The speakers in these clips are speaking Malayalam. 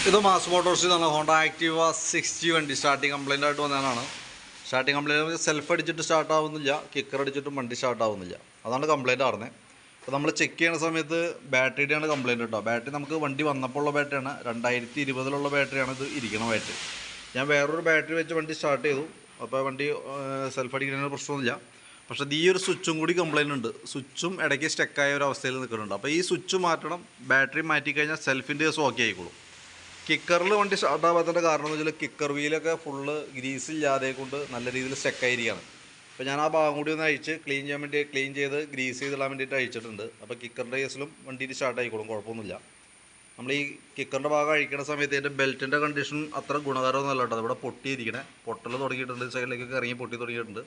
ഇത് മാസ് മോട്ടോഴ്സിൽ നിന്നാണ് ഹോണ്ട ആക്റ്റീവ 60 വണ്ടി സ്റ്റാർട്ടിങ് കംപ്ലൈൻ്റ് ആയിട്ട് വന്നതാണ്. സ്റ്റാർട്ടിങ് കംപ്ലൈൻറ്റ് സെൽഫ് അടിച്ചിട്ട് സ്റ്റാർട്ട് ആവുന്നില്ല, കിക്കർ അടിച്ചിട്ടും വണ്ടി സ്റ്റാർട്ട് ആവുന്നില്ല. അതാണ് കംപ്ലൈൻറ്റ് ആയിരുന്നത്. അപ്പോൾ നമ്മൾ ചെക്ക് ചെയ്യുന്ന സമയത്ത് ബാറ്ററിയുടെയാണ് കംപ്ലൈൻറ്റ് കേട്ടോ. ബാറ്ററി നമുക്ക് വണ്ടി വന്നപ്പോൾ ഉള്ള ബാറ്ററിയാണ്, 2020 ബാറ്ററിയാണ് ഇത് ഇരിക്കണ ബാറ്ററി. ഞാൻ വേറൊരു ബാറ്ററി വെച്ച് വണ്ടി സ്റ്റാർട്ട് ചെയ്തു. അപ്പോൾ വണ്ടി സെൽഫ് അടിക്കുന്നതിന് പ്രശ്നമൊന്നുമില്ല. പക്ഷേ ഈ ഒരു സ്വിച്ചും കൂടി കംപ്ലൈൻറ്റ് ഉണ്ട്. സ്വിച്ചും ഇടയ്ക്ക് സ്റ്റക്കായ ഒരു അവസ്ഥയിൽ നിൽക്കുന്നുണ്ട്. അപ്പോൾ ഈ സ്വിച്ച് മാറ്റണം. ബാറ്ററി മാറ്റിക്കഴിഞ്ഞാൽ സെൽഫിൻ്റെ കേസ് ഓക്കെ ആയിക്കോളും. കിക്കറിൽ വണ്ടി സ്റ്റാർട്ടാവാത്തതിൻ്റെ കാരണം എന്ന് വെച്ചാൽ കിക്കർ വീലൊക്കെ ഫുള്ള് ഗ്രീസ് ഇല്ലാതെ കൊണ്ട് നല്ല രീതിയിൽ സ്റ്റക്കായിരിക്കുകയാണ്. അപ്പോൾ ഞാൻ ആ ഭാഗം കൂടി ഒന്ന് അഴിച്ച് ക്ലീൻ ചെയ്ത് ഗ്രീസ് ചെയ്തിടാൻ വേണ്ടിയിട്ട് അഴിച്ചിട്ടുണ്ട്. അപ്പോൾ കിക്കറിൻ്റെ കേസിലും വണ്ടിയിൽ സ്റ്റാർട്ട് ആയിക്കോളും, കുഴപ്പമൊന്നുമില്ല. നമ്മൾ ഈ കിക്കറിൻ്റെ ഭാഗം അഴിക്കുന്ന സമയത്ത് ഇതിൻ്റെ ബെൽറ്റിൻ്റെ കണ്ടീഷൻ അത്ര ഗുണകരമൊന്നുമല്ല കേട്ടോ. ഇവിടെ പൊട്ടിയിരിക്കണേ, പൊട്ടൽ തുടങ്ങിയിട്ടുണ്ട്, സൈഡിലേക്കൊക്കെ ഇറങ്ങി പൊട്ടി തുടങ്ങിയിട്ടുണ്ട്.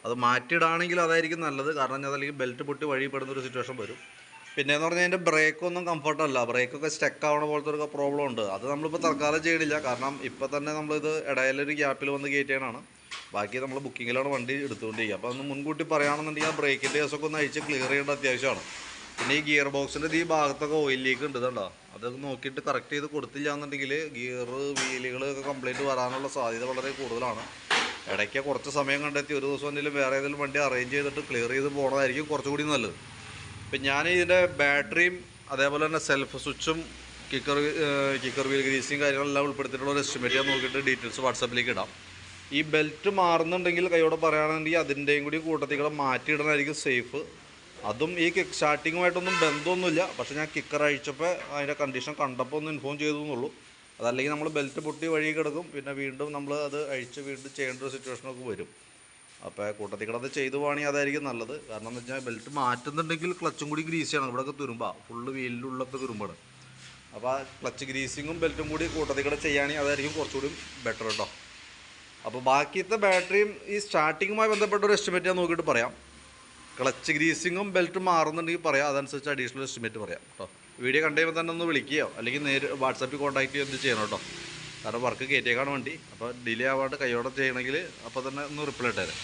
അത് മാറ്റിയിടാണെങ്കിൽ അതായിരിക്കും നല്ലത്. കാരണം ഞാൻ അല്ലെങ്കിൽ ബെൽറ്റ് പൊട്ടി വഴിപ്പെടുന്ന ഒരു സിറ്റുവേഷൻ വരും. പിന്നെയെന്ന് പറഞ്ഞാൽ അതിൻ്റെ ബ്രേക്കൊന്നും കംഫർട്ടല്ല, ബ്രേക്കൊക്കെ സ്റ്റക്ക് ആവണ പോലത്തെ ഒരു പ്രോബ്ലം ഉണ്ട്. അത് നമ്മളിപ്പോൾ തൽക്കാലം ചെയ്യണില്ല, കാരണം ഇപ്പോൾ തന്നെ നമ്മളിത് ഇടയിലൊരു ഗ്യാപ്പിൽ വന്ന് കയറ്റിയാണ്. ബാക്കി നമ്മൾ ബുക്കിങ്ങിലാണ് വണ്ടി എടുത്തുകൊണ്ടിരിക്കുക. അപ്പോൾ അതൊന്ന് മുൻകൂട്ടി പറയുകയാണെന്നുണ്ടെങ്കിൽ ആ ബ്രേക്കിൻ്റെ കേസൊക്കെ ഒന്ന് അഴിച്ച് ക്ലിയർ ചെയ്യേണ്ട അത്യാവശ്യമാണ്. പിന്നെ ഈ ഗിയർ ബോക്സിൻ്റെ ഈ ഭാഗത്തൊക്കെ ഓയിൽ ലീക്ക് ഉണ്ട് കേട്ടോ. അതൊക്കെ നോക്കിയിട്ട് കറക്റ്റ് ചെയ്ത് കൊടുത്തില്ല എന്നുണ്ടെങ്കിൽ ഗിയർ വീലുകളൊക്കെ കംപ്ലൈൻറ്റ് വരാനുള്ള സാധ്യത വളരെ കൂടുതലാണ്. ഇടയ്ക്ക് കുറച്ച് സമയം കണ്ടെത്തി ഒരു ദിവസം എന്തെങ്കിലും വേറെ ഏതെങ്കിലും വണ്ടി അറേഞ്ച് ചെയ്തിട്ട് ക്ലിയർ ചെയ്ത് പോകണതായിരിക്കും കുറച്ചുകൂടി നല്ലത്. ഇപ്പം ഞാൻ ഇതിൻ്റെ ബാറ്ററിയും അതേപോലെ തന്നെ സെൽഫ് സ്വിച്ചും കിക്കർ വീൽ ഗ്രീസിങ് കാര്യങ്ങളെല്ലാം ഉൾപ്പെടുത്തിയിട്ടുള്ള ഒരു എസ്റ്റിമേറ്റ് ഞാൻ നോക്കിയിട്ട് ഡീറ്റെയിൽസ് വാട്സാപ്പിലേക്ക് ഇടാം. ഈ ബെൽറ്റ് മാറുന്നുണ്ടെങ്കിൽ കൈയോടെ പറയുകയാണെന്നുണ്ടെങ്കിൽ അതിൻ്റെയും കൂടി കൂട്ടത്തിക്കൂടെ മാറ്റിയിടാനായിരിക്കും സേഫ്. അതും ഈ സ്റ്റാർട്ടിങ്ങുമായിട്ടൊന്നും ബന്ധമൊന്നുമില്ല. പക്ഷേ ഞാൻ കിക്കർ അഴിച്ചപ്പോൾ അതിൻ്റെ കണ്ടീഷൻ കണ്ടപ്പോൾ ഒന്ന് ഇൻഫോം ചെയ്തു എന്നുള്ളൂ. അതല്ലെങ്കിൽ നമ്മൾ ബെൽറ്റ് പൊട്ടി വഴി കിടക്കും, പിന്നെ വീണ്ടും നമ്മൾ അത് അഴിച്ച് വീണ്ടും ചെയ്യേണ്ട ഒരു സിറ്റുവേഷനൊക്കെ വരും. അപ്പോൾ കൂട്ടത്തിക്കട അത് ചെയ്തു പോവുകയാണെങ്കിൽ അതായിരിക്കും നല്ലത്. കാരണം എന്ന് വെച്ചാൽ ബെൽറ്റ് മാറ്റുന്നുണ്ടെങ്കിൽ ക്ലച്ചും കൂടി ഗ്രീസ് ചെയ്യണം. ഇവിടെയൊക്കെ തുരുമ്പാണ്, ഫുള്ള് വീലിലുള്ളൊക്കെ തുരുമ്പാണ്. അപ്പോൾ ആ ക്ലച്ച് ഗ്രീസിങ്ങും ബെൽറ്റും കൂടി കൂട്ടത്തിക്കട ചെയ്യുകയാണെങ്കിൽ അതായിരിക്കും കുറച്ചുകൂടി ബെറ്റർ കേട്ടോ. അപ്പോൾ ബാക്കിയത്തെ ബാറ്ററിയും ഈ സ്റ്റാർട്ടിങ്ങുമായി ബന്ധപ്പെട്ട ഒരു എസ്റ്റിമേറ്റ് ഞാൻ നോക്കിയിട്ട് പറയാം. ക്ലച്ച് ഗ്രീസിങ്ങും ബെൽറ്റും മാറുന്നുണ്ടെങ്കിൽ പറയാം, അതനുസരിച്ച് അഡീഷണൽ എസ്റ്റിമേറ്റ് പറയാം കേട്ടോ. വീഡിയോ കണ്ടു കഴിയുമ്പോൾ തന്നെ ഒന്ന് വിളിക്കുകയോ അല്ലെങ്കിൽ വാട്സാപ്പിൽ കോൺടാക്ട് ചെയ്യുകയോ എന്ത് ചെയ്യണം കേട്ടോ. കാരണം വർക്ക് കയറ്റിയേക്കാണ് വണ്ടി. അപ്പോൾ ഡിലേ ആവാണ്ട് കൈയോടെ ചെയ്യണമെങ്കിൽ അപ്പോൾ തന്നെ ഒന്ന് റിപ്ലൈ ഇട്ടേരെ.